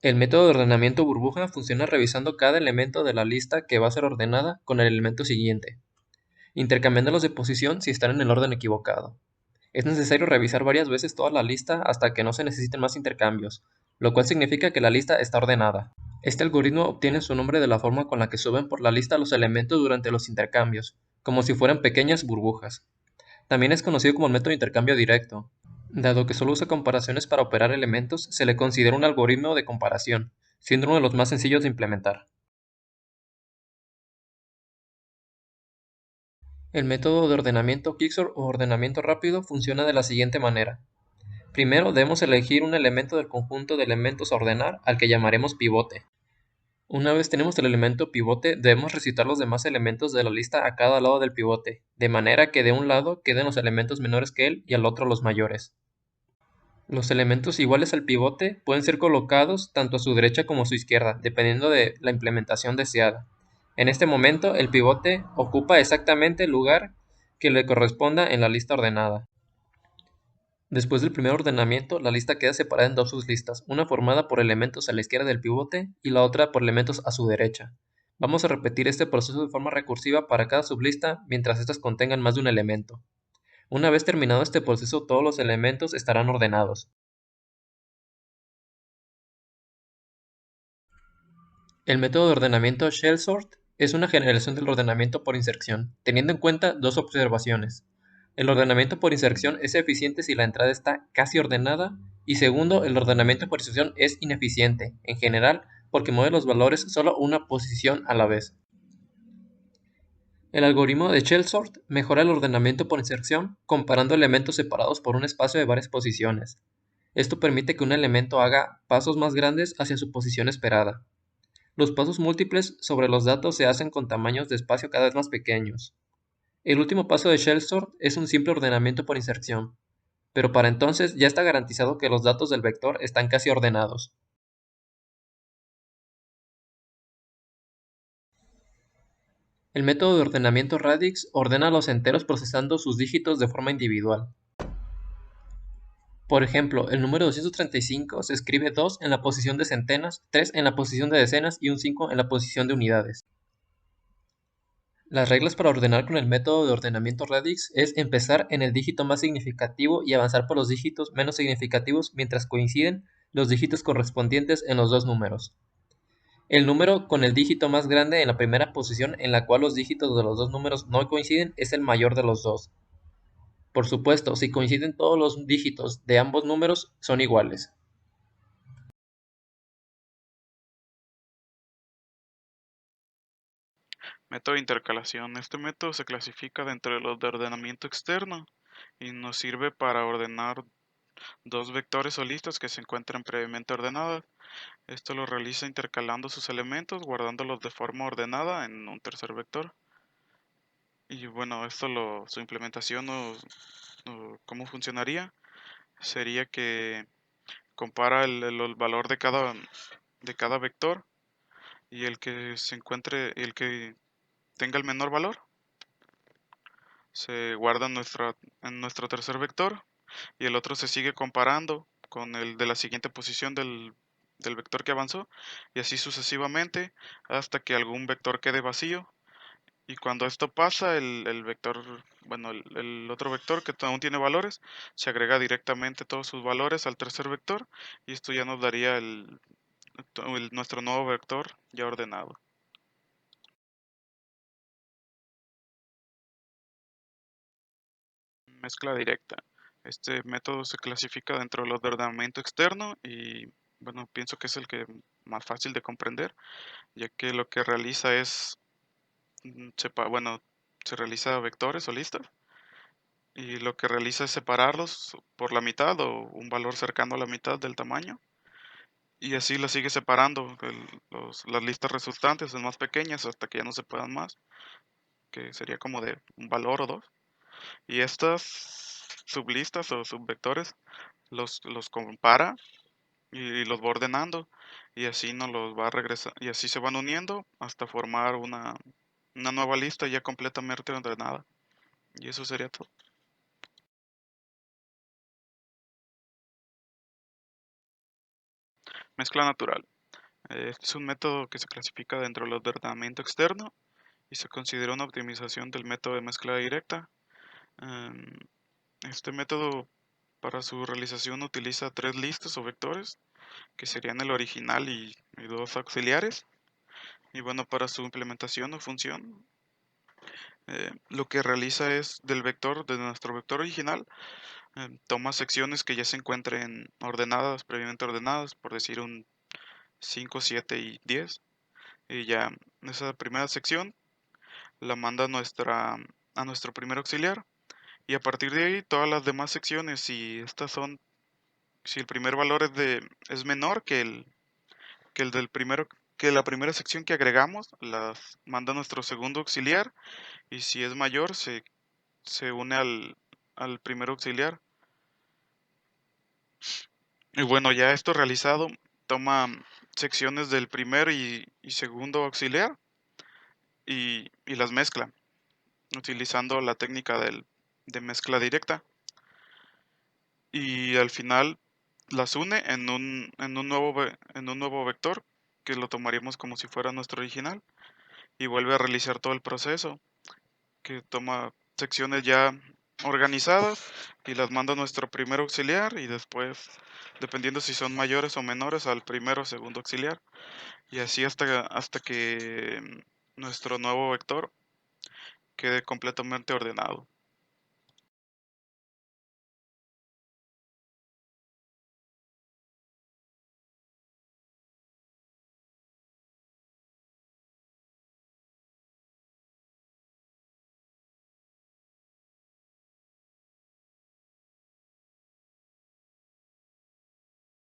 El método de ordenamiento burbuja funciona revisando cada elemento de la lista que va a ser ordenada con el elemento siguiente, intercambiándolos de posición si están en el orden equivocado. Es necesario revisar varias veces toda la lista hasta que no se necesiten más intercambios, lo cual significa que la lista está ordenada. Este algoritmo obtiene su nombre de la forma con la que suben por la lista los elementos durante los intercambios, como si fueran pequeñas burbujas. También es conocido como el método de intercambio directo. Dado que solo usa comparaciones para operar elementos, se le considera un algoritmo de comparación, siendo uno de los más sencillos de implementar. El método de ordenamiento Quicksort o ordenamiento rápido funciona de la siguiente manera. Primero debemos elegir un elemento del conjunto de elementos a ordenar al que llamaremos pivote. Una vez tenemos el elemento pivote, debemos recitar los demás elementos de la lista a cada lado del pivote, de manera que de un lado queden los elementos menores que él y al otro los mayores. Los elementos iguales al pivote pueden ser colocados tanto a su derecha como a su izquierda, dependiendo de la implementación deseada. En este momento, el pivote ocupa exactamente el lugar que le corresponda en la lista ordenada. Después del primer ordenamiento, la lista queda separada en dos sublistas, una formada por elementos a la izquierda del pivote y la otra por elementos a su derecha. Vamos a repetir este proceso de forma recursiva para cada sublista mientras éstas contengan más de un elemento. Una vez terminado este proceso, todos los elementos estarán ordenados. El método de ordenamiento shell sort es una generación del ordenamiento por inserción, teniendo en cuenta dos observaciones. El ordenamiento por inserción es eficiente si la entrada está casi ordenada y segundo, el ordenamiento por inserción es ineficiente, en general, porque mueve los valores solo una posición a la vez. El algoritmo de shell sort mejora el ordenamiento por inserción comparando elementos separados por un espacio de varias posiciones. Esto permite que un elemento haga pasos más grandes hacia su posición esperada. Los pasos múltiples sobre los datos se hacen con tamaños de espacio cada vez más pequeños. El último paso de shell sort es un simple ordenamiento por inserción, pero para entonces ya está garantizado que los datos del vector están casi ordenados. El método de ordenamiento radix ordena los enteros procesando sus dígitos de forma individual. Por ejemplo, el número 235 se escribe 2 en la posición de centenas, 3 en la posición de decenas y un 5 en la posición de unidades. Las reglas para ordenar con el método de ordenamiento radix es empezar en el dígito más significativo y avanzar por los dígitos menos significativos mientras coinciden los dígitos correspondientes en los dos números. El número con el dígito más grande en la primera posición en la cual los dígitos de los dos números no coinciden es el mayor de los dos. Por supuesto, si coinciden todos los dígitos de ambos números son iguales. Método de intercalación. Este método se clasifica dentro de los de ordenamiento externo y nos sirve para ordenar dos vectores o listas que se encuentran previamente ordenadas. Esto lo realiza intercalando sus elementos, guardándolos de forma ordenada en un tercer vector. Y bueno, su implementación o cómo funcionaría sería que compara el valor de cada vector y el que tenga el menor valor se guarda en nuestro tercer vector y el otro se sigue comparando con el de la siguiente posición del vector que avanzó y así sucesivamente hasta que algún vector quede vacío. Y cuando esto pasa, el vector, bueno, el otro vector que aún tiene valores, se agrega directamente todos sus valores al tercer vector y esto ya nos daría nuestro nuevo vector ya ordenado. Mezcla directa. Este método se clasifica dentro de los de ordenamiento externo y bueno, pienso que es el que más fácil de comprender, ya que lo que realiza es, bueno, se realiza vectores o listas y lo que realiza es separarlos por la mitad o un valor cercano a la mitad del tamaño y así las sigue separando las listas resultantes en más pequeñas hasta que ya no se puedan más, que sería como de un valor o dos. Y estas sublistas o subvectores los compara y los va ordenando y así nos los va a regresar y así se van uniendo hasta formar una nueva lista ya completamente ordenada. Y eso sería todo. Mezcla natural. Este es un método que se clasifica dentro del ordenamiento externo y se considera una optimización del método de mezcla directa. Em, Este método para su realización utiliza tres listas o vectores, que serían el original y dos auxiliares. Y bueno, para su implementación o función, lo que realiza es del vector, de nuestro vector original, toma secciones que ya se encuentren ordenadas, previamente ordenadas, por decir un 5, 7 y 10. Y ya esa primera sección la manda a nuestro primer auxiliar. Y a partir de ahí, todas las demás secciones, si el primer valor es menor que el del primero, que la primera sección que agregamos, las manda a nuestro segundo auxiliar. Y si es mayor, se une al primer auxiliar. Y bueno, ya esto realizado, toma secciones del primer y segundo auxiliar y las mezcla, utilizando la técnica de mezcla directa. Y al final las une en un nuevo vector, que lo tomaríamos como si fuera nuestro original, y vuelve a realizar todo el proceso, que toma secciones ya organizadas y las manda a nuestro primer auxiliar y después, dependiendo si son mayores o menores, al primero o segundo auxiliar. Y así hasta que nuestro nuevo vector quede completamente ordenado.